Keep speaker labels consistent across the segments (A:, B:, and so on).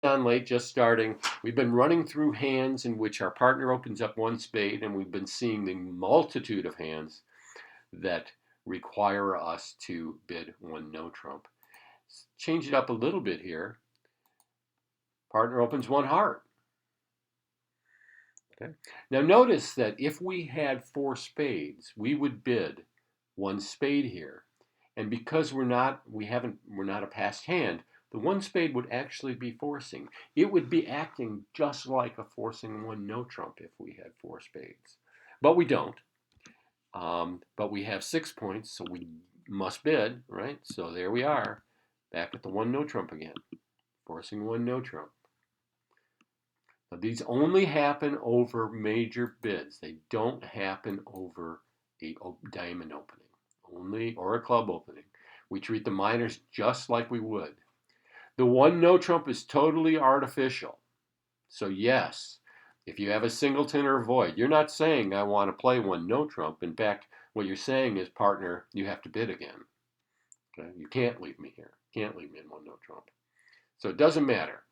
A: on late, just starting. We've been running through hands in which our partner opens up one spade, and we've been seeing the multitude of hands that require us to bid one no trump. Change it up a little bit here. Partner opens one heart. Okay. Now notice that if we had four spades, we would bid one spade here. And because we're not a passed hand, the one spade would actually be forcing. It would be acting just like a forcing one no trump if we had four spades. But we don't. But we have 6 points, so we must bid, right? So there we are, back at the one no trump again, forcing one no trump. Now these only happen over major bids. They don't happen over a diamond opening, only, or a club opening. We treat the minors just like we would. The one no trump is totally artificial. So yes, if you have a singleton or a void, you're not saying I want to play one no trump. In fact, what you're saying is, partner, you have to bid again. Okay? You can't leave me here. Can't leave me in one no trump. So it doesn't matter.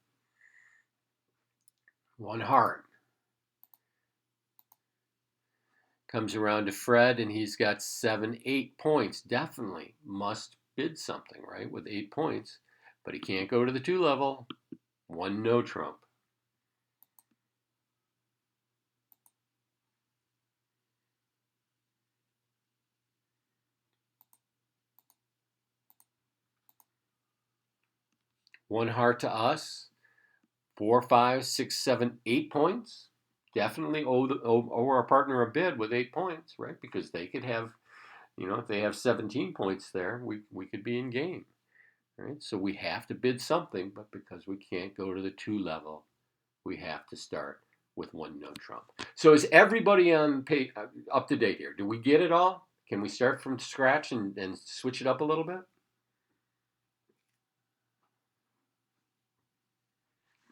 A: One heart. Comes around to Fred, and he's got 7, 8 points. Definitely must bid something, right, with 8 points. But he can't go to the 2 level. One no trump. One heart to us. 4, 5, 6, 7, 8 points. Definitely owe our partner a bid with 8 points, right? Because they could have, if they have 17 points there, we could be in game, right? So we have to bid something, but because we can't go to the 2 level, we have to start with one no trump. So is everybody on page, up to date here? Do we get it all? Can we start from scratch and switch it up a little bit?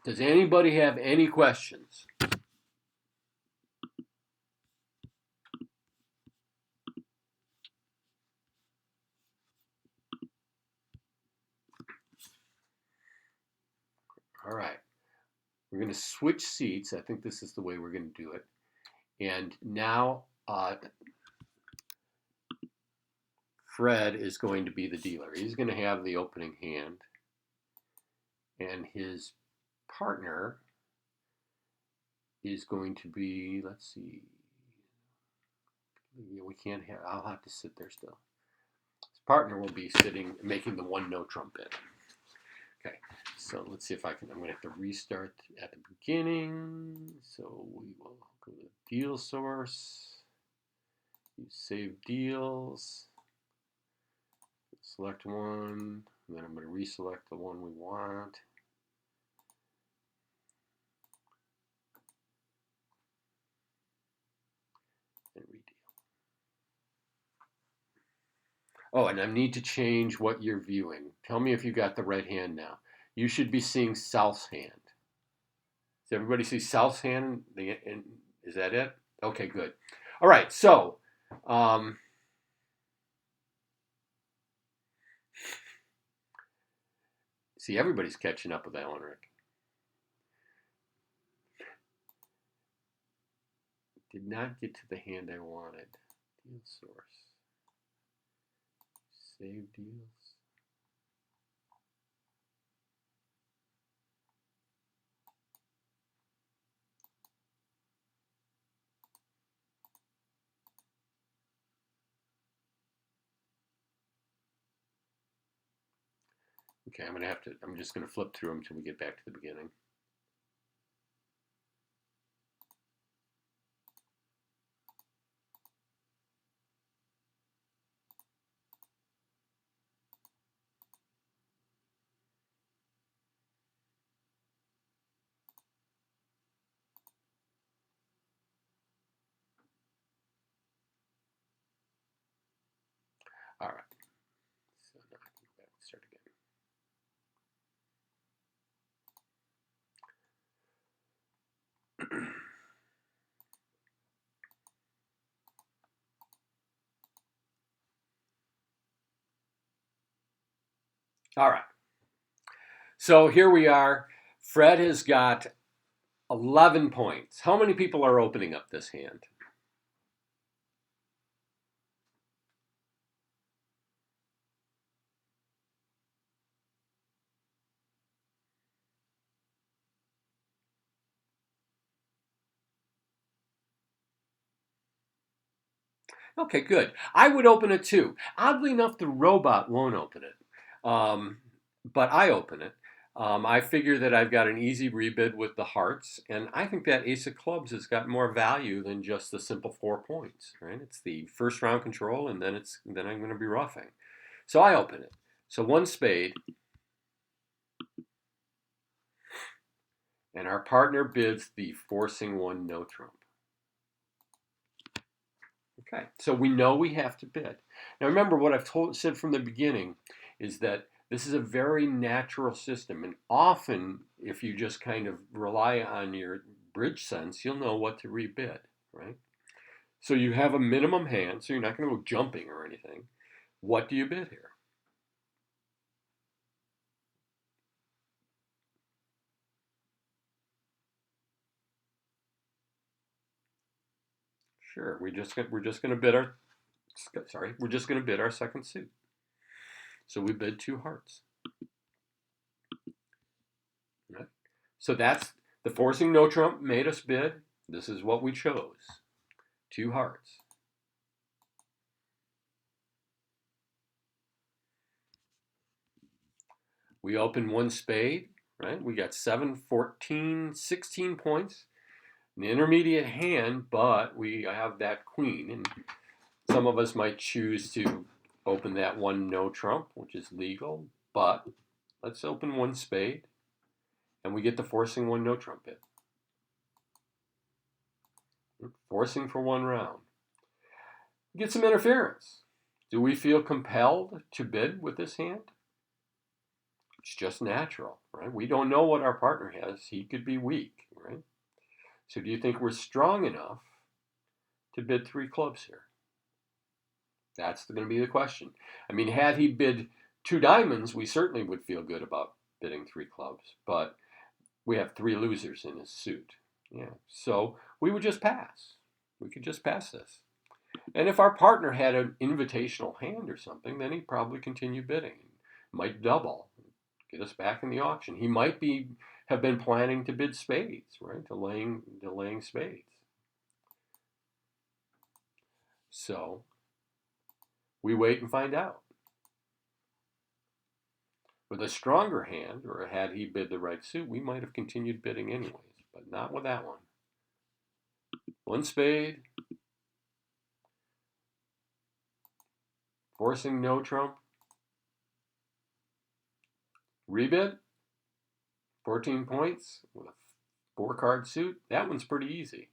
A: Does anybody have any questions? All right. We're going to switch seats. I think this is the way we're going to do it. And now Fred is going to be the dealer. He's going to have the opening hand. And his partner is going to be, let's see. We can't have, I'll have to sit there still. His partner will be sitting, making the one no trump bid. Okay, so let's see if I can, I'm going to have to restart at the beginning. So we will go to deal source, use save deals, select one, and then I'm going to reselect the one we want. And redeal. Oh, and I need to change what you're viewing. Tell me if you got the right hand now. You should be seeing South's hand. Does everybody see South's hand? Is that it? Okay, good. All right, so see, everybody's catching up with that one, Rick. Did not get to the hand I wanted. Deal source. Save deals. Okay, I'm just going to flip through them until we get back to the beginning. All right. So now I can go back and start again. All right. So here we are. Fred has got 11 points. How many people are opening up this hand? Okay, good. I would open it too. Oddly enough, the robot won't open it, but I open it. I figure that I've got an easy rebid with the hearts, and I think that ace of clubs has got more value than just the simple 4 points. Right? It's the first round control, and then I'm going to be roughing. So I open it. So one spade, and our partner bids the forcing one no trump. Okay, so we know we have to bid. Now remember what I've said from the beginning is that this is a very natural system, and often if you just kind of rely on your bridge sense, you'll know what to rebid, right? So you have a minimum hand, so you're not going to go jumping or anything. What do you bid here? Sure, we're just going to bid our we're just going to bid our second suit. So we bid two hearts. Right? So that's the forcing no trump made us bid. This is what we chose. Two hearts. We open one spade, right? We got 7, 14, 16 points. An intermediate hand, but we have that queen. And some of us might choose to open that one no trump, which is legal. But let's open one spade, and we get the forcing one no trump bid. Forcing for one round. Get some interference. Do we feel compelled to bid with this hand? It's just natural, right? We don't know what our partner has. He could be weak, right? So do you think we're strong enough to bid three clubs here? That's going to be the question. I mean, had he bid two diamonds, we certainly would feel good about bidding three clubs, but we have three losers in his suit. Yeah, so we would just pass. We could just pass this. And if our partner had an invitational hand or something, then he'd probably continue bidding. Might double, get us back in the auction. He might have been planning to bid spades, right? Delaying spades. So we wait and find out. With a stronger hand, or had he bid the right suit, we might have continued bidding anyways, but not with that one. One spade, forcing no trump, rebid, 14 points with a 4-card suit. That one's pretty easy.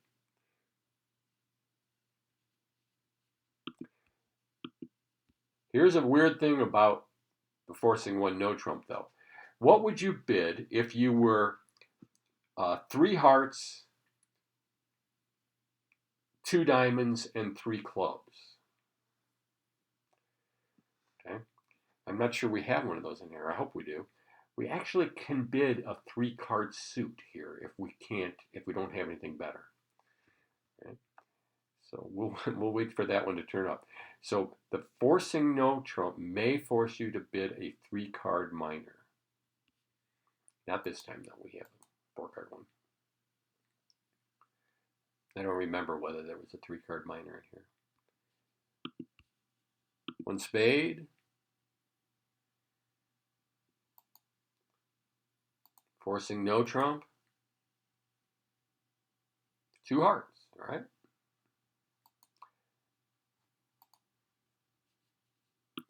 A: Here's a weird thing about the forcing one no trump, though. What would you bid if you were three hearts, two diamonds, and three clubs? Okay, I'm not sure we have one of those in here. I hope we do. We actually can bid a 3-card suit here if we don't have anything better. Okay? So we'll wait for that one to turn up. So the forcing no trump may force you to bid a 3-card minor. Not this time though. We have a 4-card one. I don't remember whether there was a 3-card minor in here. One spade. Forcing no trump. Two hearts, all right?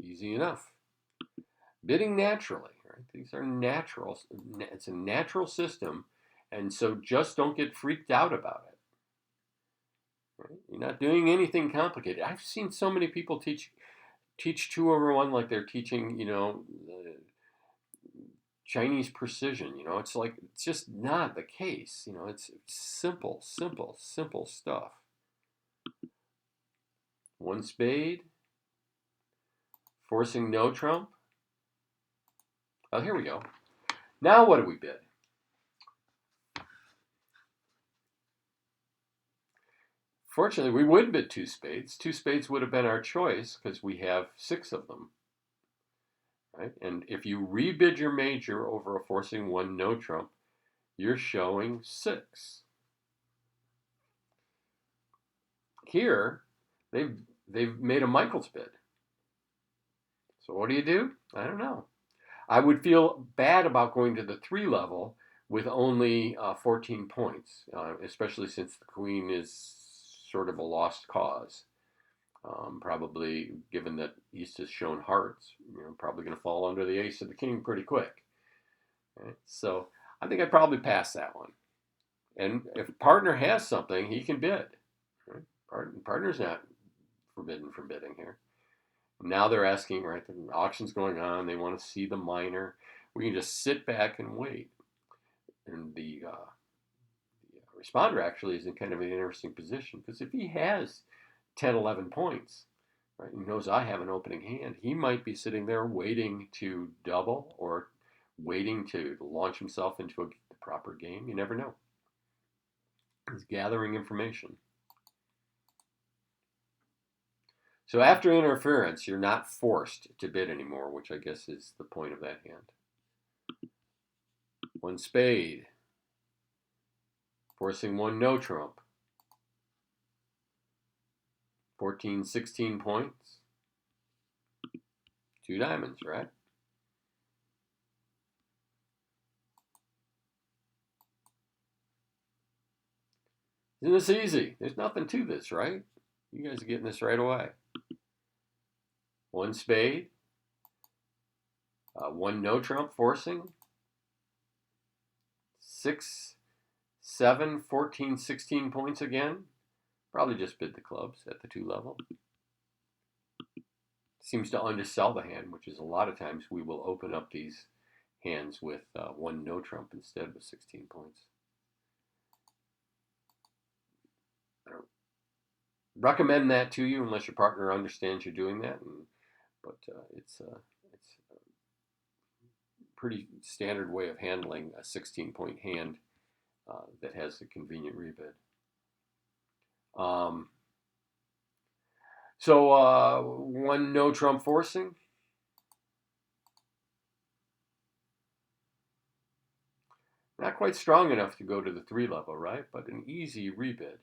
A: Easy enough. Bidding naturally, right? These are natural. It's a natural system, and so just don't get freaked out about it. Right? You're not doing anything complicated. I've seen so many people teach 2-over-1 like they're teaching, Chinese precision. It's like it's just not the case. It's simple, simple, simple stuff. One spade, forcing no trump. Oh, here we go. Now what do we bid? Fortunately, we would bid two spades. Two spades would have been our choice because we have 6 of them. Right? And if you rebid your major over a forcing 1 no trump, you're showing 6. Here, they've made a Michael's bid. So what do? I don't know. I would feel bad about going to the 3 level with only 14 points, especially since the queen is sort of a lost cause. Probably, given that East has shown hearts, probably going to fall under the ace of the king pretty quick. Right? So I think I'd probably pass that one. And if partner has something, he can bid. Right? Partner's not forbidden from bidding here. Now they're asking, right, the auction's going on, they want to see the minor. We can just sit back and wait. And the responder actually is in kind of an interesting position because if he has 10, 11 points, right, he knows I have an opening hand, he might be sitting there waiting to double or waiting to launch himself into the proper game. You never know. He's gathering information. So after interference, you're not forced to bid anymore, which I guess is the point of that hand. 1 spade, forcing 1 no trump. 14, 16 points. 2 diamonds, right? Isn't this easy? There's nothing to this, right? You guys are getting this right away. 1 spade, 1 no trump forcing. 6, 7, 14, 16 points again. Probably just bid the clubs at the 2 level. Seems to undersell the hand, which is a lot of times we will open up these hands with 1 no trump instead with 16 points. I don't recommend that to you unless your partner understands you're doing that, but it's a pretty standard way of handling a 16-point hand that has a convenient rebid. So 1 no trump forcing. Not quite strong enough to go to the 3 level, right? But an easy rebid.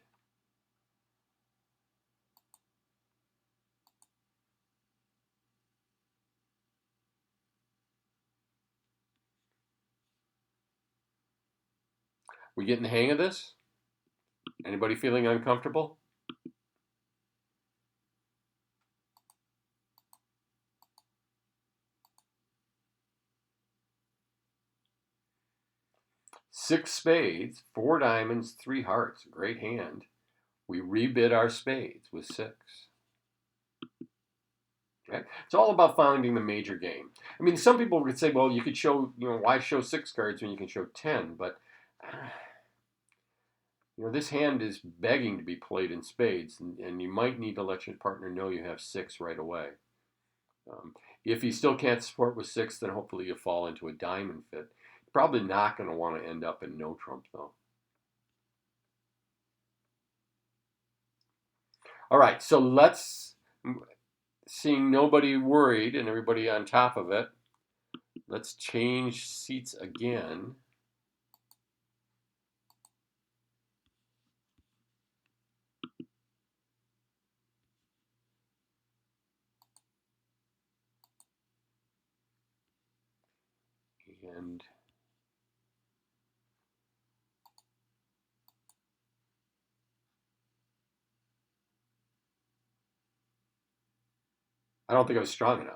A: We getting the hang of this? Anybody feeling uncomfortable? Six spades, 4 diamonds, 3 hearts. Great hand. We rebid our spades with 6. Okay? It's all about finding the major game. I mean, some people would say, well, you could show, why show 6 cards when you can show 10? But, this hand is begging to be played in spades, and you might need to let your partner know you have 6 right away. If he still can't support with 6, then hopefully you fall into a diamond fit. Probably not going to want to end up in no trump, though. All right, so seeing nobody worried and everybody on top of it, let's change seats again. And I don't think I was strong enough.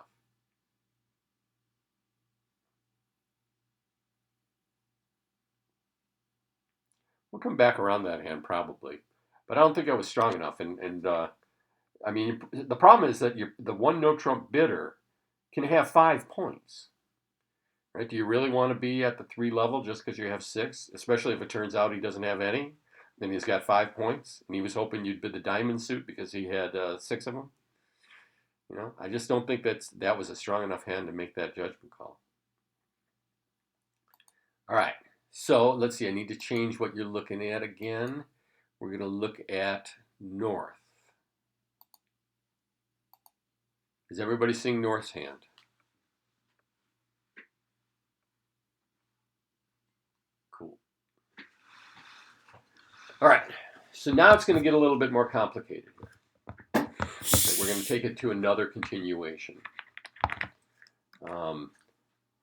A: We'll come back around that hand probably, but I don't think I was strong enough. And I mean, the problem is that the 1 no trump bidder can have 5 points. Right? Do you really want to be at the 3 level just because you have 6, especially if it turns out he doesn't have any? Then he's got 5 points, and he was hoping you'd bid the diamond suit because he had 6 of them. I just don't think that was a strong enough hand to make that judgment call. All right, so let's see. I need to change what you're looking at again. We're going to look at north. Is everybody seeing North's hand? Cool. All right, so now it's going to get a little bit more complicated. Okay, we're going to take it to another continuation.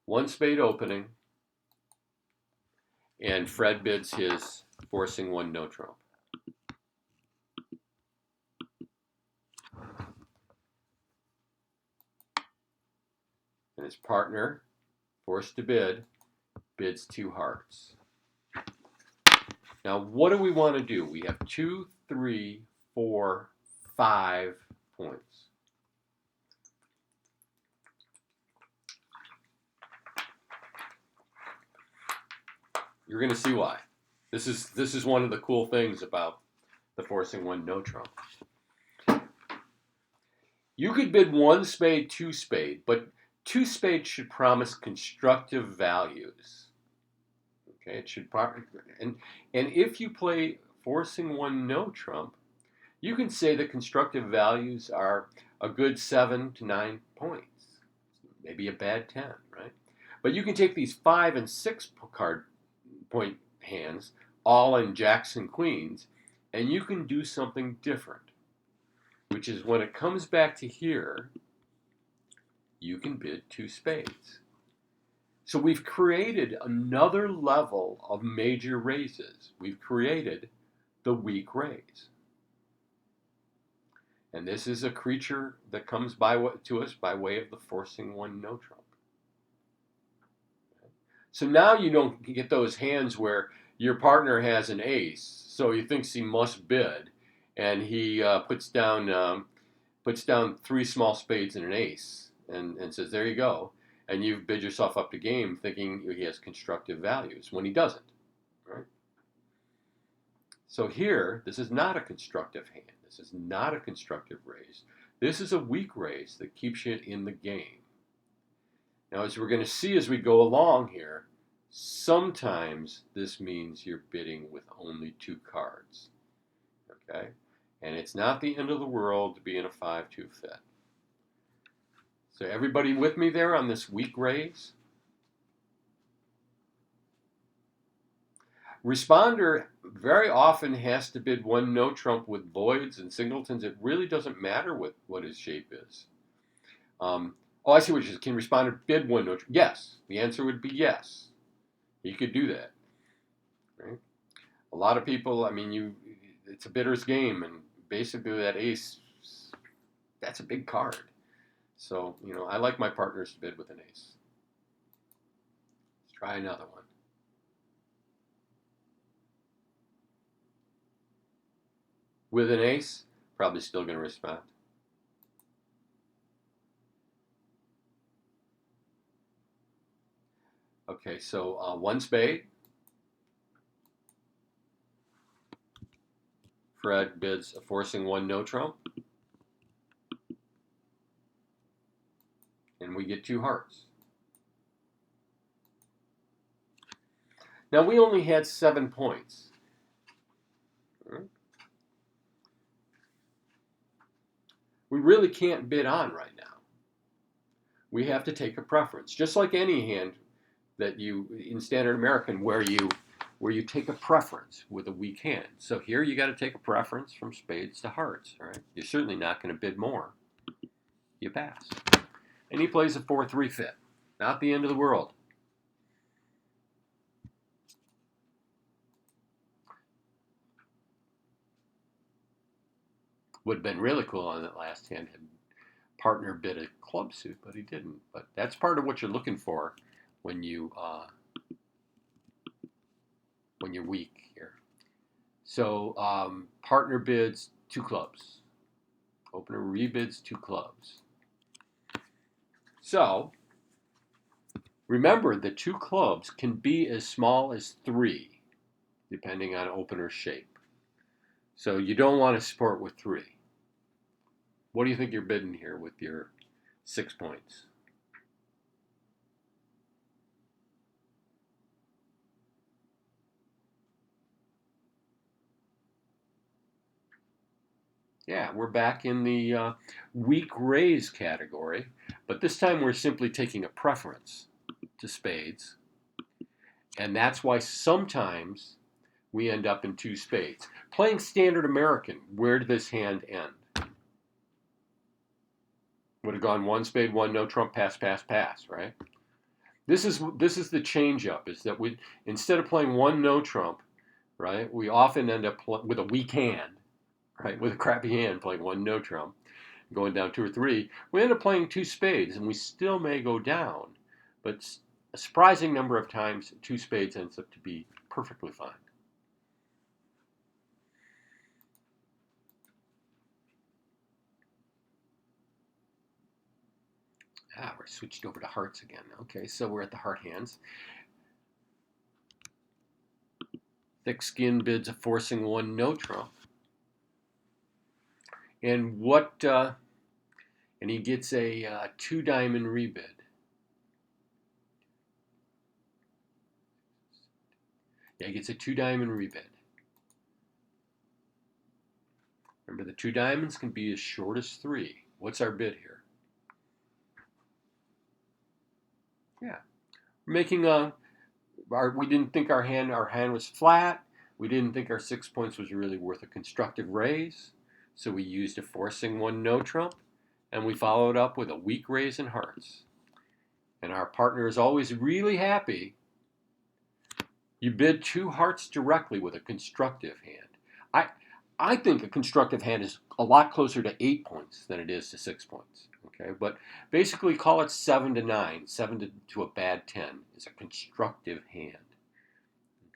A: One spade opening, and Fred bids his forcing one no trump. And his partner, forced to bid, bids 2 hearts. Now, what do we want to do? We have 2, 3, 4, 5 points. You're going to see why. This is one of the cool things about the forcing one no trump. You could bid 1 spade, 2 spade, but 2 spades should promise constructive values. Okay, it should and if you play forcing one no trump, you can say that constructive values are a good 7 to 9 points, maybe a bad 10, right? But you can take these 5 and 6 card point hands, all in jacks and queens, and you can do something different, which is when it comes back to here, you can bid 2 spades. So we've created another level of major raises. We've created the weak raise. And this is a creature that comes to us by way of the forcing one no trump. So now you don't get those hands where your partner has an ace, so he thinks he must bid, and he puts down 3 small spades and an ace, and says, there you go. And you've bid yourself up to game thinking he has constructive values when he doesn't, right? So here, this is not a constructive hand. This is not a constructive raise. This is a weak raise that keeps you in the game. Now, as we're going to see as we go along here, sometimes this means you're bidding with only 2 cards, okay? And it's not the end of the world to be in a 5-2 fit. So everybody with me there on this weak raise? Responder very often has to bid one no trump with voids and singletons. It really doesn't matter what his shape is. Oh, I see what you're saying. Can responder bid one no trump? Yes. The answer would be yes. He could do that. Right? A lot of people, I mean, it's a bidder's game, and basically that ace, that's a big card. So, I like my partners to bid with an ace. Let's try another one. With an ace, probably still going to respond. Okay, so 1 spade. Fred bids a forcing one no trump. And we get 2 hearts. Now we only had 7 points. We really can't bid on right now. We have to take a preference, just like any hand that you in standard American where you take a preference with a weak hand. So here you got to take a preference from spades to hearts. All right, you're certainly not going to bid more. You pass, and he plays a 4-3 fit. Not the end of the world. Would have been really cool on that last hand had partner bid a club suit, but he didn't. But that's part of what you're looking for when you're weak here. So partner bids 2 clubs. Opener rebids 2 clubs. So remember, the 2 clubs can be as small as 3, depending on opener shape. So you don't want to support with 3. What do you think you're bidding here with your 6 points? Yeah, we're back in the weak raise category, but this time we're simply taking a preference to spades, and that's why sometimes we end up in two spades. Playing standard American, where did this hand end? Would have gone one spade, one no trump, pass, pass, pass, right? This is the change up, is that we, instead of playing one no trump, right, we often end up with a weak hand, right, with a crappy hand, playing one no trump, going down two or three. We end up playing two spades, and we still may go down, but a surprising number of times, two spades ends up to be perfectly fine. Ah, we're switched over to hearts again. Okay, so we're at the heart hands. Thick skin bids a forcing one no trump. And and he gets a two diamond rebid. Yeah, he gets a two diamond rebid. Remember, the two diamonds can be as short as three. What's our bid here? Yeah, we're making we didn't think our hand was flat. We didn't think our 6 points was really worth a constructive raise, so we used a forcing one no trump, and we followed up with a weak raise in hearts. And our partner is always really happy. You bid two hearts directly with a constructive hand. I I think a constructive hand is a lot closer to 8 points than it is to 6 points. Okay, but basically call it 7 to 9. To a bad 10 is a constructive hand.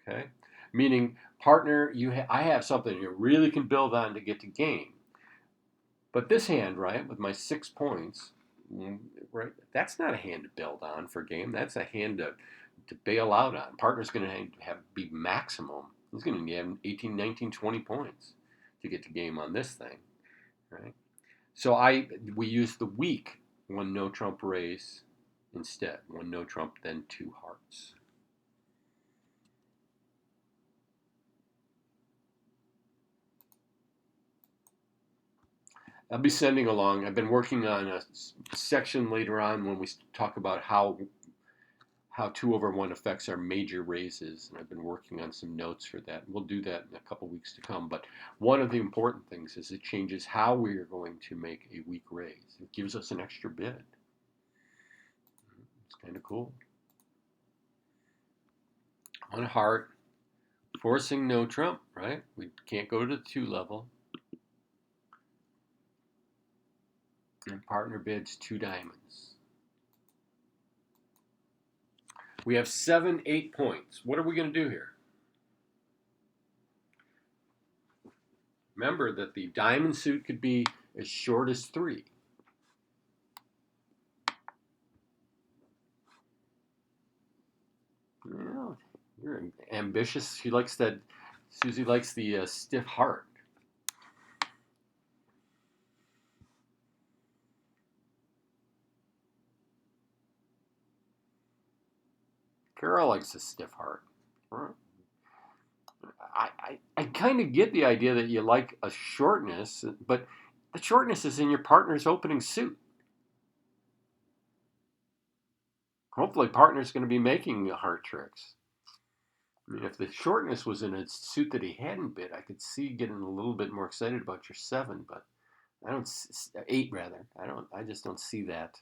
A: Okay, meaning partner, I have something you really can build on to get to game. But this hand, right, with my 6 points, right, that's not a hand to build on for game. That's a hand to bail out on. Partner's going to have be maximum. He's going to have 18, 19, 20 points to get to game on this thing, right? So we use the weak one no trump raise instead. One no trump, then two hearts. I'll be sending along. I've been working on a section later on when we talk about how 2/1 affects our major raises, and I've been working on some notes for that. We'll do that in a couple weeks to come. But one of the important things is it changes how we are going to make a weak raise. It gives us an extra bid. It's kind of cool. On heart, forcing no trump, right? We can't go to the 2 level. And partner bids 2 diamonds. We have 7, 8 points. What are we going to do here? Remember that the diamond suit could be as short as 3. Well, you're ambitious. She likes that. Susie likes the stiff heart. Carol likes a stiff heart. I kind of get the idea that you like a shortness, but the shortness is in your partner's opening suit. Hopefully, partner's going to be making heart tricks. I mean, if the shortness was in a suit that he hadn't bid, I could see getting a little bit more excited about your 7, but I don't 8 rather. I just don't see that.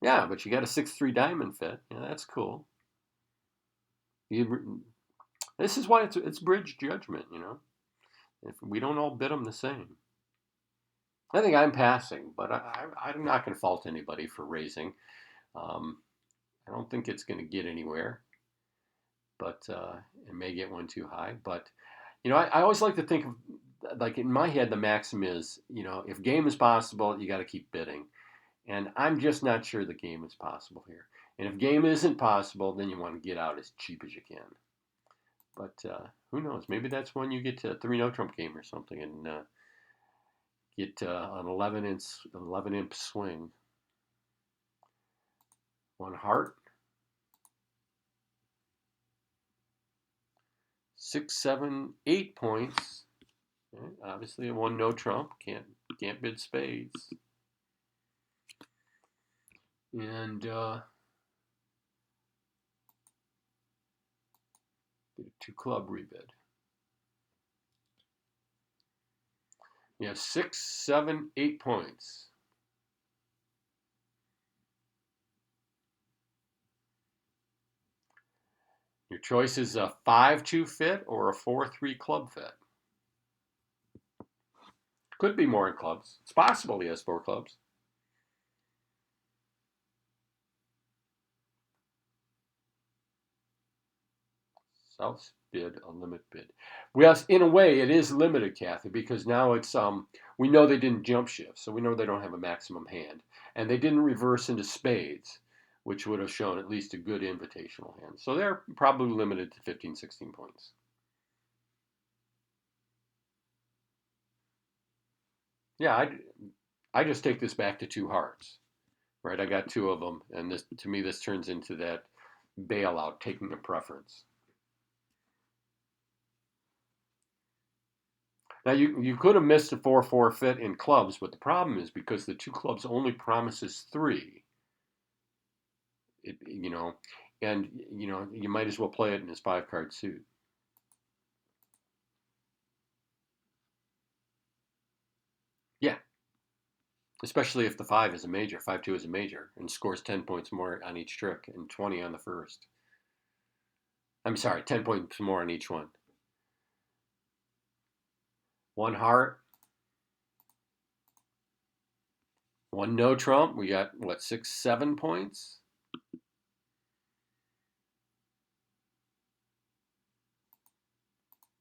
A: Yeah, but you got a 6-3 diamond fit. Yeah, that's cool. This is why it's bridge judgment, you know. If we don't all bid them the same. I think I'm passing, but I'm not going to fault anybody for raising. Um, I don't think it's going to get anywhere, but it may get one too high. But I always like to think of, like, in my head, the maxim is, if game is possible, you got to keep bidding. And I'm just not sure the game is possible here. And if game isn't possible, then you want to get out as cheap as you can. But who knows? Maybe that's when you get to a 3 no trump game or something and get an 11 imp swing. One heart. 6, 7, 8 points. Right? Obviously, a one no trump can't bid spades, and did a two club rebid. You have 6, 7, 8 points. Your choice is a 5-2 fit or a 4-3 club fit. Could be more in clubs. It's possible he has 4 clubs. South's bid, a limit bid. Well, in a way, it is limited, Kathy, because now it's we know they didn't jump shift, so we know they don't have a maximum hand, and they didn't reverse into spades, which would have shown at least a good invitational hand. So they're probably limited to 15, 16 points. Yeah, I just take this back to 2 hearts, right? I got 2 of them, and this to me this turns into that bailout, taking a preference. Now you could have missed a 4-4 fit in clubs, but the problem is because the 2 clubs only promises 3. It, and you might as well play it in his 5-card suit. Yeah, especially if the 5 is a major, 5-2 is a major, and scores 10 points more on each trick and 20 on the first. I'm sorry, 10 points more on each one. 1 heart, 1 no trump. We got what, 6, 7 points.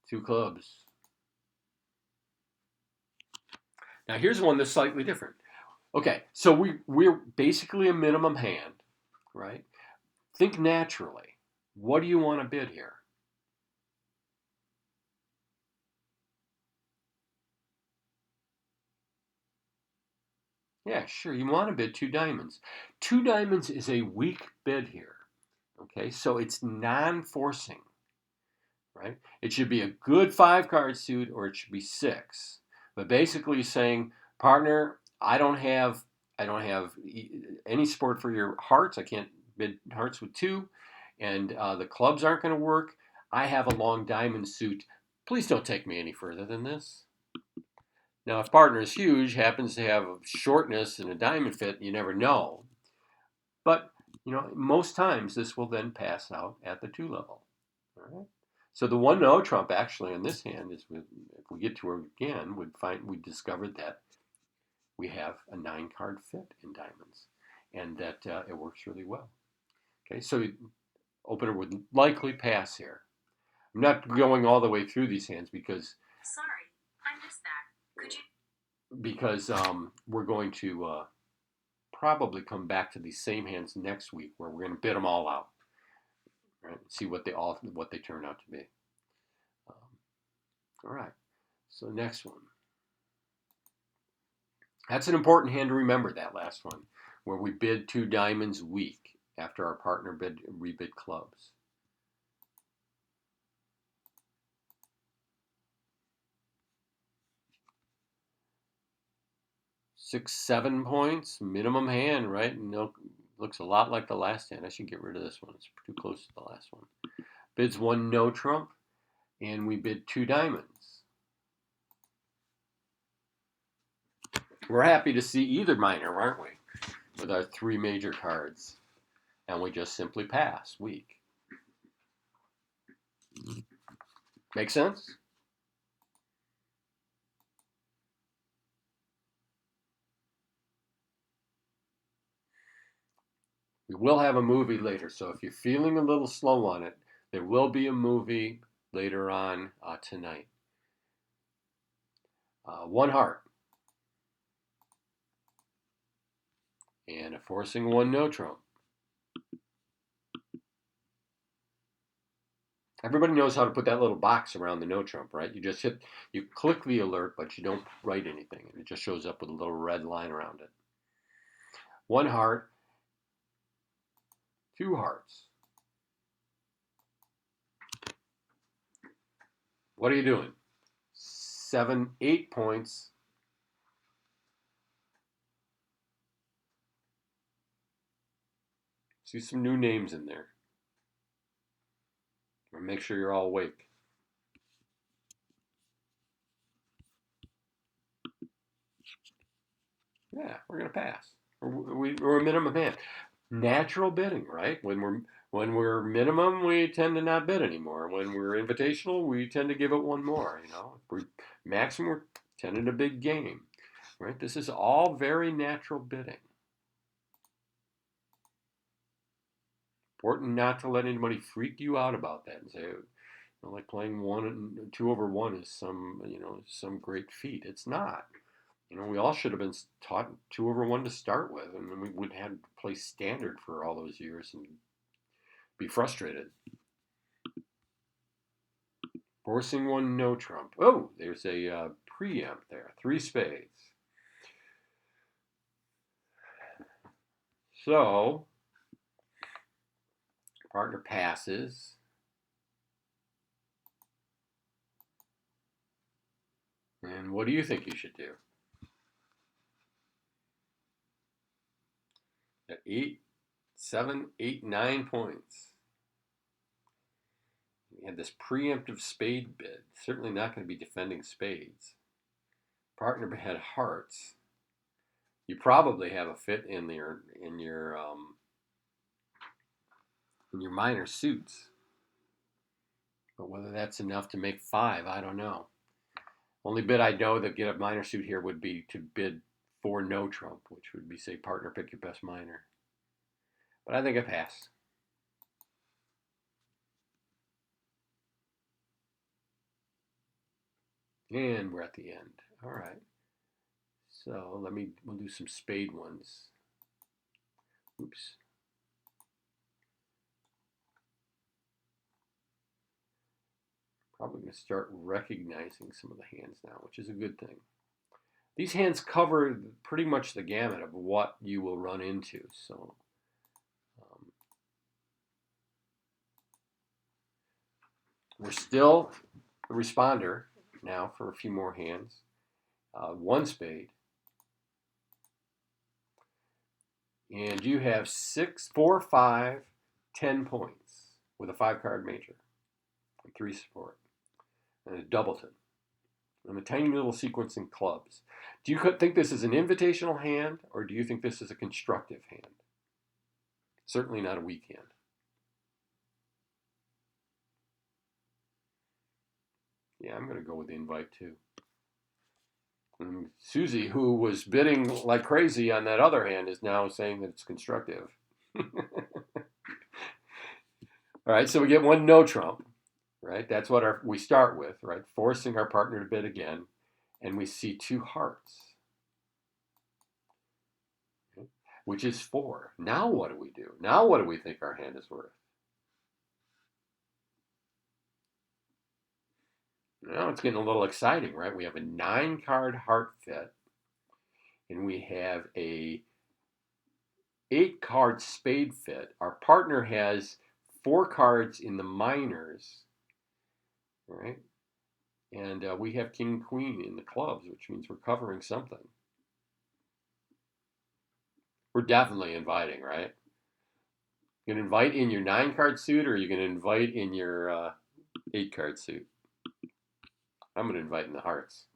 A: 2 clubs. Now here's one that's slightly different. Okay, so we're basically a minimum hand, right? Think naturally. What do you want to bid here? Yeah, sure. You want to bid 2 diamonds. 2 diamonds is a weak bid here. Okay, so it's non-forcing, right? It should be a good 5-card suit or it should be 6. But basically saying, partner, I don't have any support for your hearts. I can't bid hearts with 2, and the clubs aren't going to work. I have a long diamond suit. Please don't take me any further than this. Now, if partner is huge, happens to have a shortness and a diamond fit, you never know. But most times this will then pass out at the 2 level. All right. So the 1 no trump actually in this hand is, if we get to it again, we discovered that we have a 9-card fit in diamonds, and that it works really well. Okay, so opener would likely pass here. I'm not going all the way through these hands because
B: sorry, I missed that. Could you?
A: Because we're going to probably come back to these same hands next week, where we're going to bid them all out, right? See what they turn out to be. All right. So next one. That's an important hand to remember, that last one, where we bid 2 diamonds weak after our partner rebid clubs. 6, 7 points, minimum hand, right? No, looks a lot like the last hand. I should get rid of this one. It's too close to the last one. Bids 1 no trump, and we bid 2 diamonds. We're happy to see either minor, aren't we? With our 3 major cards. And we just simply pass, weak. Make sense? We will have a movie later, so if you're feeling a little slow on it, there will be a movie later on tonight. 1 heart. And a forcing 1 no trump. Everybody knows how to put that little box around the no trump, right? You click the alert, but you don't write anything, and it just shows up with a little red line around it. 1 heart, 2 hearts. What are you doing? 7, 8 points. See some new names in there. Or make sure you're all awake. Yeah, we're gonna pass. We're a minimum hand. Natural bidding, right? When we're minimum, we tend to not bid anymore. When we're invitational, we tend to give it one more. You know, if we're maximum, we're tending a big game, right? This is all very natural bidding. Important not to let anybody freak you out about that and say, you know, like playing 2/1 is some great feat. It's not. You know, we all should have been taught 2/1 to start with, and then we would have to play standard for all those years and be frustrated. Forcing one, no trump. Oh, there's a preempt there. 3 spades. So, partner passes. And what do you think you should do? At 8, 7, 8, 9 points. We had this preemptive spade bid. Certainly not going to be defending spades. Partner had hearts. You probably have a fit in your minor suits, but whether that's enough to make 5, I don't know. Only bid I know that get a minor suit here would be to bid for no trump, which would be say partner pick your best minor. But I think I pass. And we're at the end. All right. So we'll do some spade ones. Oops. Probably going to start recognizing some of the hands now, which is a good thing. These hands cover pretty much the gamut of what you will run into. So we're still a responder now for a few more hands. 1 spade. And you have 6, 4, 5, 10 points with a 5-card major, and 3 support, and a doubleton, and a tiny little sequence in clubs. Do you think this is an invitational hand, or do you think this is a constructive hand? Certainly not a weak hand. Yeah, I'm going to go with the invite too. And Susie, who was bidding like crazy on that other hand, is now saying that it's constructive. All right, so we get 1 no trump, right? That's what we start with, right? Forcing our partner to bid again, and we see 2 hearts, okay, which is 4. Now what do we do? Now what do we think our hand is worth? Now it's getting a little exciting, right? We have a 9-card heart fit, and we have a 8-card spade fit. Our partner has 4 cards in the minors, right? And we have king, queen in the clubs, which means we're covering something. We're definitely inviting, right? You can invite in your 9-card suit, or you can invite in your 8-card suit. I'm going to invite in the hearts.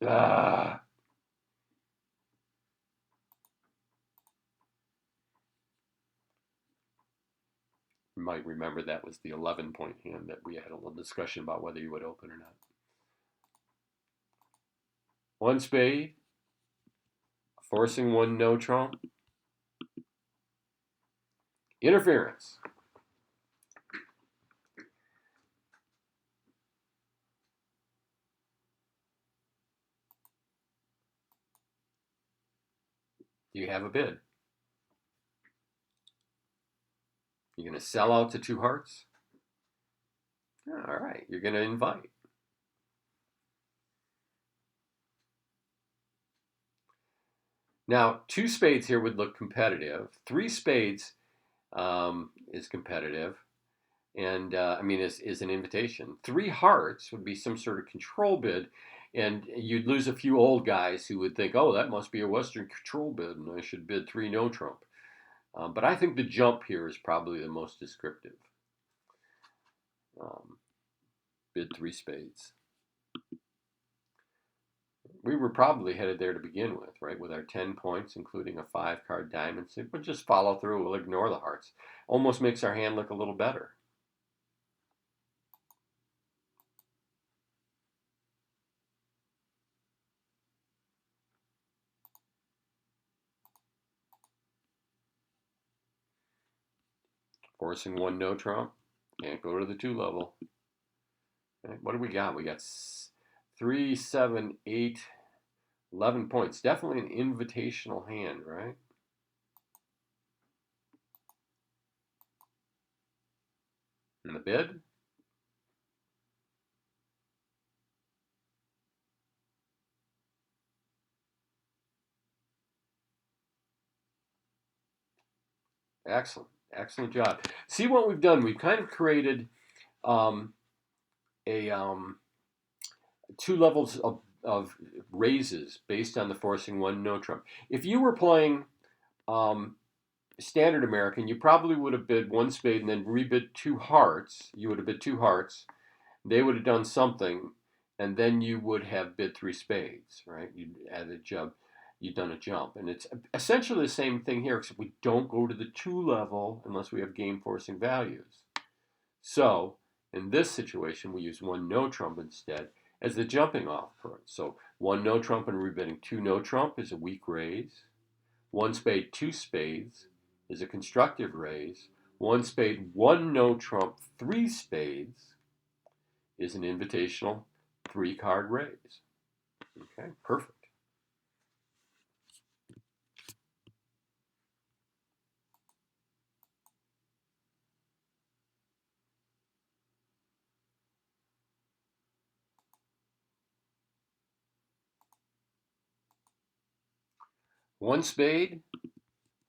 A: Ah. You might remember that was the 11-point hand that we had a little discussion about whether you would open or not. 1 spade, forcing 1 no trump, interference. You have a bid. You're going to sell out to 2 hearts? All right, you're going to invite. Now, 2 spades here would look competitive. 3 spades is competitive. and I mean, is an invitation. Three hearts would be some sort of control bid, and you'd lose a few old guys who would think, oh, that must be a Western control bid, and I should bid three no trump. But I think the jump here is probably the most descriptive. Um, Bid three spades. We were probably headed there to begin with, right? With our 10 points, including a 5-card diamond. So we'll just follow through. We'll ignore the hearts. Almost makes our hand look a little better. Forcing one no trump. Can't go to the 2 level. Okay, what do we got? We got 3, 7, 8, 11 points. Definitely an invitational hand, right? In the bid. Excellent. Excellent job. See what we've done? We've kind of created um, a 2 levels of raises based on the forcing one no trump. If you were playing um, standard American, you probably would have bid one spade and then rebid 2 hearts. You would have bid 2 hearts. They would have done something, and then you would have bid 3 spades, right? You'd add a jump. You've done a jump, and it's essentially the same thing here, except we don't go to the 2 level unless we have game forcing values. So in this situation, we use one no trump instead as the jumping off point. So one no trump and rebidding 2 no trump is a weak raise. One spade, 2 spades is a constructive raise. One spade, 1 no trump, 3 spades is an invitational 3-card raise. Okay, perfect. One spade,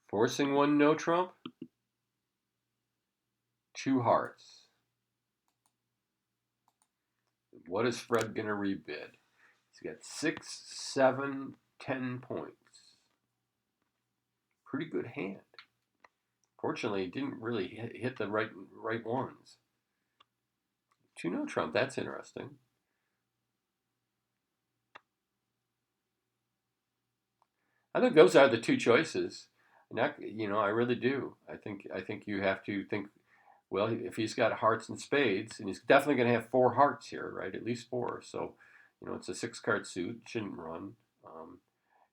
A: forcing one no trump, 2 hearts. What is Fred going to rebid? He's got 6, 7, 10 points. Pretty good hand. Fortunately, he didn't really hit the right ones. 2 no trump, that's interesting. I think those are the 2 choices. Not, I really do. I think you have to think, well, if he's got hearts and spades, and he's definitely going to have 4 hearts here, right? At least 4. So, it's a 6-card suit, shouldn't run.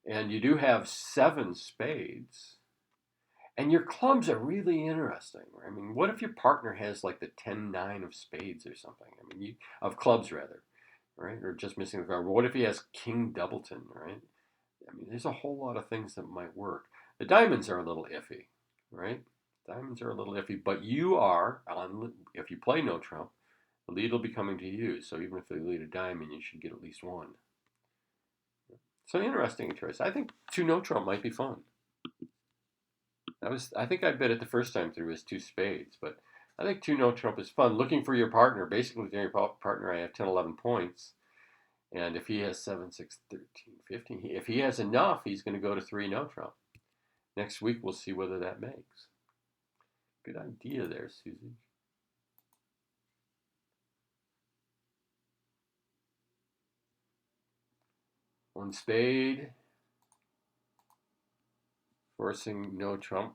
A: And you do have 7 spades. And your clubs are really interesting. I mean, what if your partner has like the 10-9 of spades or something? I mean, of clubs rather, right? Or just missing the card. What if he has King Doubleton, right? I mean, there's a whole lot of things that might work. The diamonds are a little iffy, right? Diamonds are a little iffy, but you are on. If you play no trump, the lead will be coming to you. So even if they lead a diamond, you should get at least one. So interesting choice. I think 2 no trump might be fun. I think I bet it the first time through was 2 spades, but I think 2 no trump is fun. Looking for your partner. Basically, with your partner, I have 10, 11 points. And if he has 7, 6, 13, 15, if he has enough, he's going to go to 3 no trump. Next week, we'll see whether that makes. Good idea there, Susie. One spade. Forcing no trump.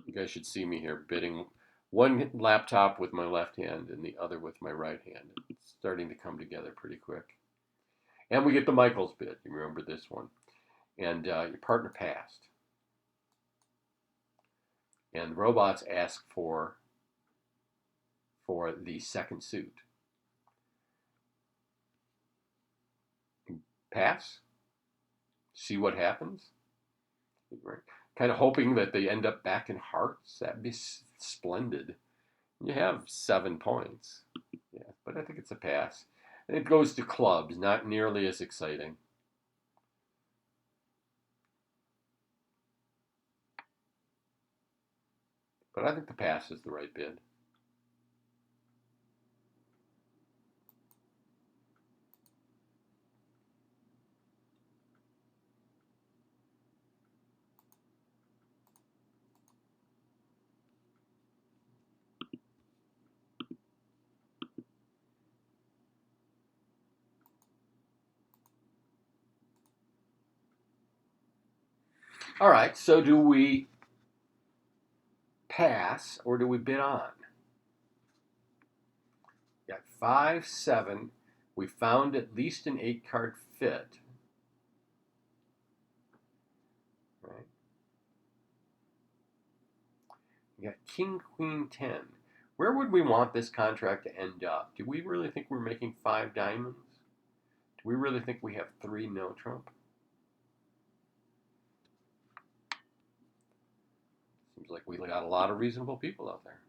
A: You guys should see me here bidding one laptop with my left hand and the other with my right hand. It's starting to come together pretty quick. And we get the Michaels bid. You remember this one. And your partner passed. And the robots ask for the second suit. Pass. See what happens. Right. Kind of hoping that they end up back in hearts. That'd be splendid. You have 7 points. Yeah, but I think it's a pass. And it goes to clubs, not nearly as exciting. But I think the pass is the right bid. All right, so do we pass or do we bid on? Got 5, 7. We found at least an 8-card fit. Right? We got King, Queen, 10. Where would we want this contract to end up? Do we really think we're making 5 diamonds? Do we really think we have 3 no trump? Seems like we got a lot of reasonable people out there.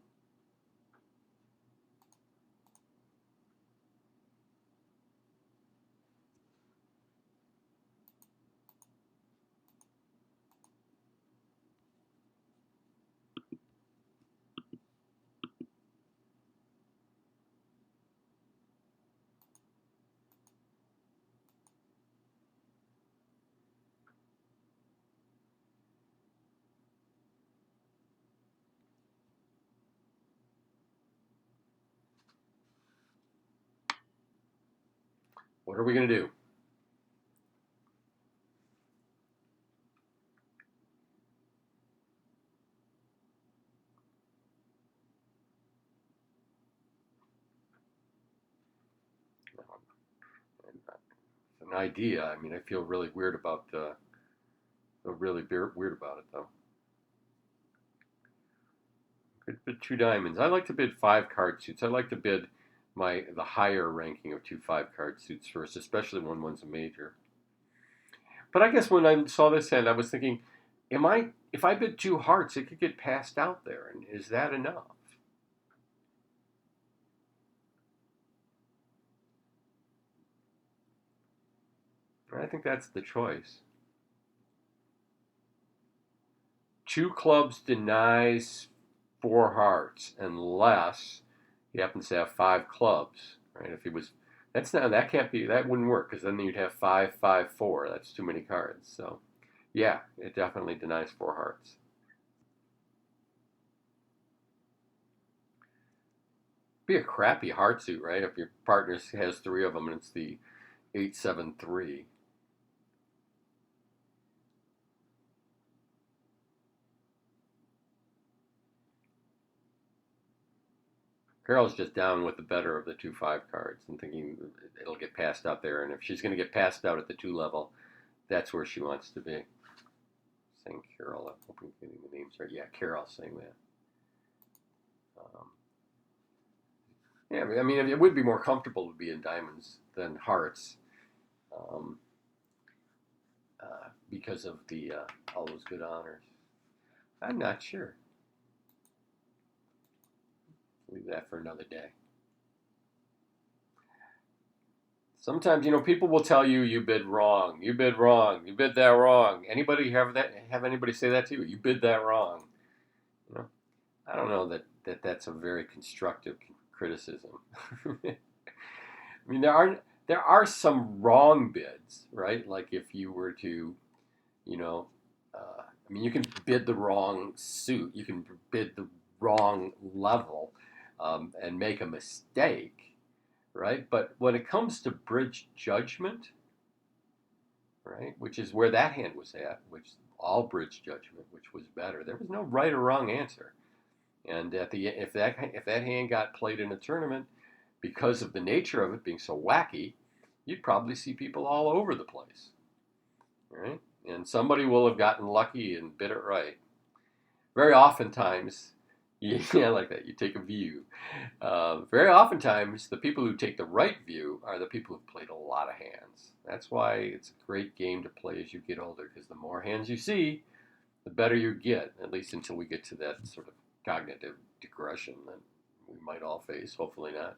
A: What are we going to do? It's an idea. I mean, I feel really weird about weird about it though. Could bid 2 diamonds. I like to bid 5-card suits. I like to bid the higher ranking of 2 5-card suits first, especially when one's a major. But I guess when I saw this hand, I was thinking, if I bid 2 hearts, it could get passed out there, and is that enough? I think that's the choice. 2 clubs denies 4 hearts unless he happens to have 5 clubs, right? If he was, that wouldn't work because then you'd have 5, 5, 4. That's too many cards. So, yeah, it definitely denies 4 hearts. Be a crappy heart suit, right? If your partner has 3 of them and it's the 8, 7, 3. Carol's just down with the better of the 2 5 cards and thinking it'll get passed out there. And if she's going to get passed out at the 2 level, that's where she wants to be. Saying Carol, I'm hoping I'm getting the names right. Yeah, Carol's saying that. Yeah, I mean, it would be more comfortable to be in diamonds than hearts, um, because of the all those good honors. I'm not sure. Leave that for another day. Sometimes, people will tell you you bid wrong. You bid wrong. You bid that wrong. Anybody have anybody say that to you? You bid that wrong. You know, I don't know that's a very constructive criticism. I mean, there are some wrong bids, right? Like if you were to, you know, I mean, you can bid the wrong suit. You can bid the wrong level, and make a mistake, right? But when it comes to bridge judgment, right, which is where that hand was at, which all bridge judgment, which was better. There was no right or wrong answer. And if that hand got played in a tournament, because of the nature of it being so wacky, you'd probably see people all over the place, right? And somebody will have gotten lucky and bid it right. Very oftentimes, yeah, like that. You take a view. Very oftentimes, the people who take the right view are the people who've played a lot of hands. That's why it's a great game to play as you get older, because the more hands you see, the better you get, at least until we get to that sort of cognitive digression that we might all face. Hopefully not.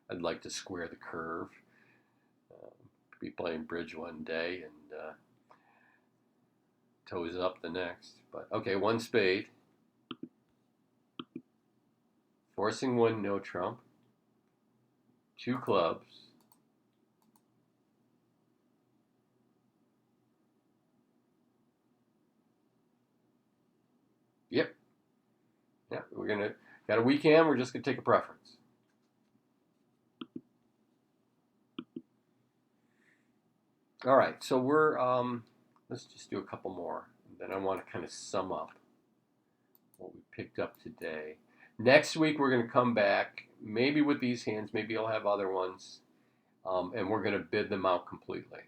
A: I'd like to square the curve, uh, be playing bridge one day and toes up the next. But okay, 1 spade, forcing 1 no trump, 2 clubs. Yep. Yeah, got a weak hand. We're just gonna take a preference. All right, so let's just do a couple more, and then I want to kind of sum up what we picked up today. Next week, we're going to come back, maybe with these hands, maybe I'll have other ones, and we're going to bid them out completely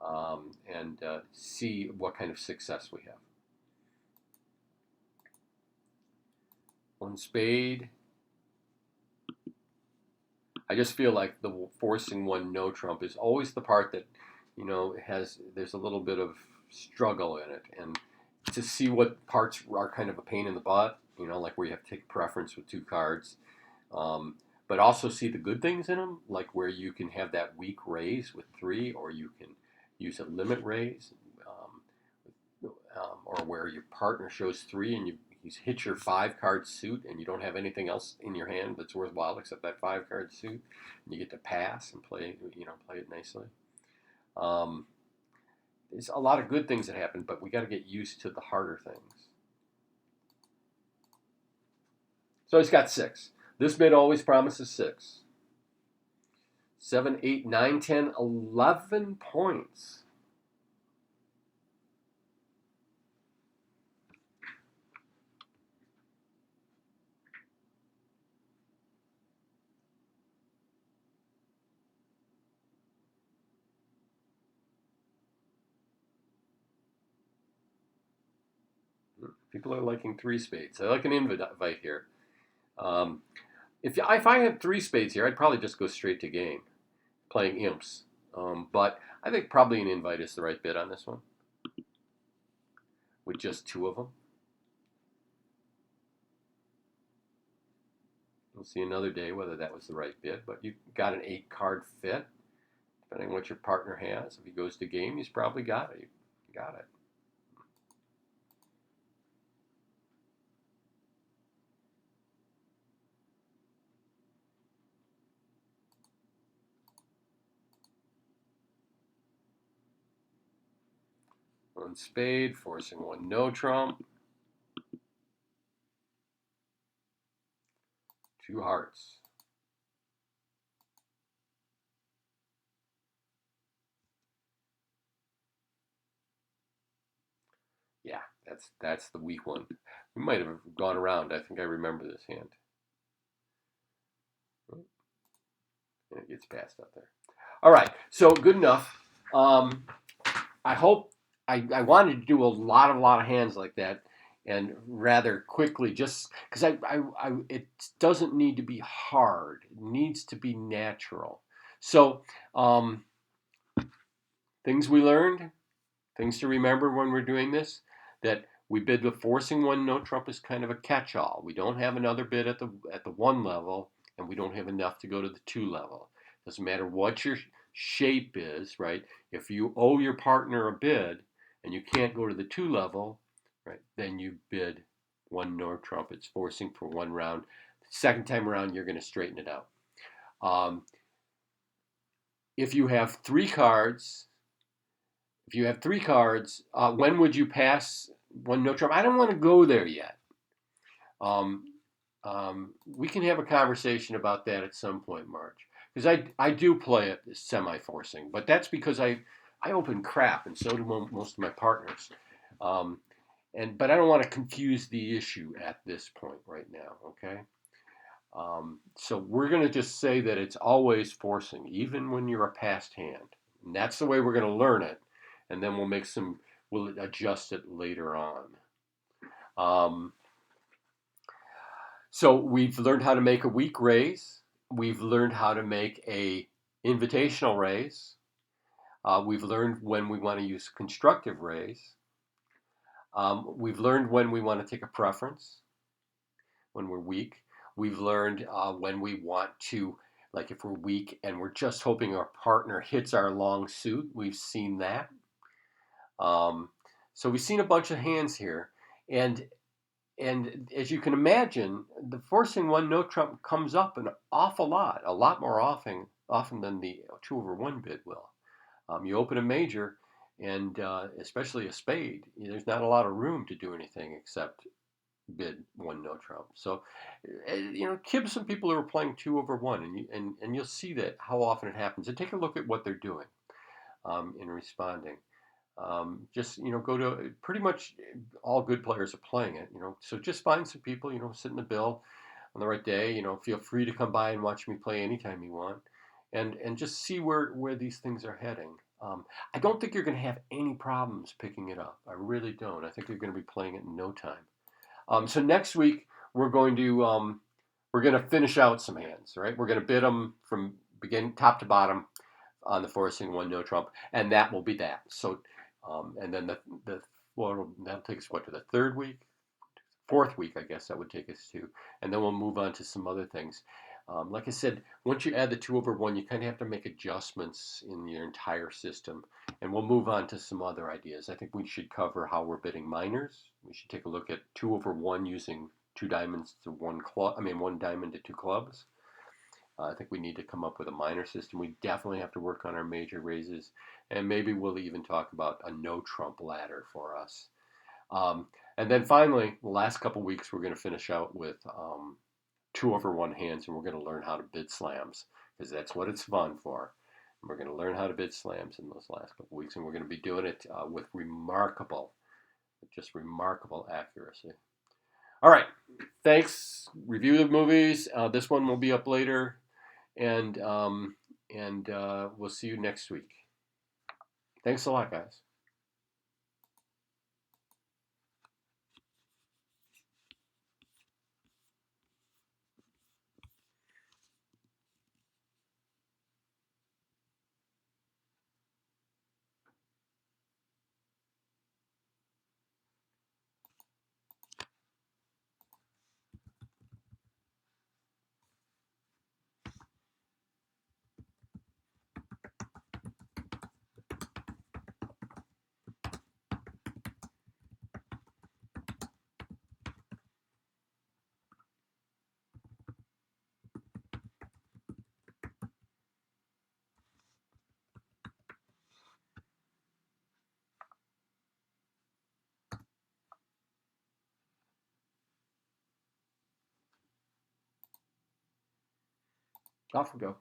A: and see what kind of success we have. One spade. I just feel like the forcing one no trump is always the part that, there's a little bit of struggle in it. And to see what parts are kind of a pain in the butt, like where you have to take preference with two cards. But also see the good things in them, like where you can have that weak raise with 3, or you can use a limit raise, or where your partner shows 3 and you hit your 5-card suit and you don't have anything else in your hand that's worthwhile except that 5-card suit, and you get to pass and play it nicely. There's a lot of good things that happen, but we got to get used to the harder things. So he's got 6. This bid always promises 6. 7, 8, 9, 10, 11 points. People are liking 3 spades. I like an invite here. If I had 3 spades here, I'd probably just go straight to game, playing imps. But I think probably an invite is the right bid on this one, with just 2 of them. We'll see another day whether that was the right bid, but you've got an 8-card fit, depending on what your partner has. If he goes to game, he's probably got it. Got it. One spade, forcing one no trump. 2 hearts. Yeah, that's the weak one. We might have gone around. I think I remember this hand. And it gets passed up there. All right, so good enough. I hope I wanted to do a lot of hands like that, and rather quickly, just because it doesn't need to be hard. It needs to be natural. So things we learned, things to remember when we're doing this, that we bid the forcing one no trump is kind of a catch-all. We don't have another bid at the 1 level, and we don't have enough to go to the 2 level. Doesn't matter what your shape is, right? If you owe your partner a bid and you can't go to the 2 level, right, then you bid one no trump. It's forcing for 1 round. Second time around, you're going to straighten it out. If you have 3 cards, when would you pass one no trump? I don't want to go there yet. We can have a conversation about that at some point, March, because I do play it semi-forcing, but that's because I open crap, and so do most of my partners. But I don't want to confuse the issue at this point right now, okay? So we're going to just say that it's always forcing, even when you're a passed hand. And that's the way we're going to learn it, and then we'll adjust it later on. So we've learned how to make a weak raise. We've learned how to make a invitational raise. We've learned when we want to use constructive raise. We've learned when we want to take a preference, when we're weak. We've learned when we want to, like if we're weak and we're just hoping our partner hits our long suit. We've seen that. So we've seen a bunch of hands here. And as you can imagine, the forcing one no trump comes up an awful lot, a lot more often than the 2/1 bid will. You open a major, and especially a spade, there's not a lot of room to do anything except bid one no trump. So, give some people who are playing 2/1, and you'll see that how often it happens. And take a look at what they're doing in responding. Just go to pretty much all good players are playing it. So just find some people. Sit in the bill on the right day. Feel free to come by and watch me play anytime you want, and just see where these things are heading. I don't think you're going to have any problems picking it up. I really don't. I think you're going to be playing it in no time. So next week we're going to finish out some hands. Right? We're going to bid them from beginning top to bottom on the forcing one no trump, and that will be that. So, and then the well, that'll take us to the third week, fourth week, I guess that would take us to, and then we'll move on to some other things. Like I said, once you add the 2/1, you kind of have to make adjustments in your entire system, and we'll move on to some other ideas. I think we should cover how we're bidding minors. We should take a look at 2/1 using two diamonds to one club. I mean, one diamond to two clubs. I think we need to come up with a minor system. We definitely have to work on our major raises, and maybe we'll even talk about a no trump ladder for us. And then finally, the last couple weeks, we're going to finish out with 2/1 hands, and we're going to learn how to bid slams because that's what it's fun for. And we're going to learn how to bid slams in those last couple weeks, and we're going to be doing it with just remarkable accuracy. All right, thanks. Review the movies. This one will be up later, and we'll see you next week. Thanks a lot, guys. Off we go.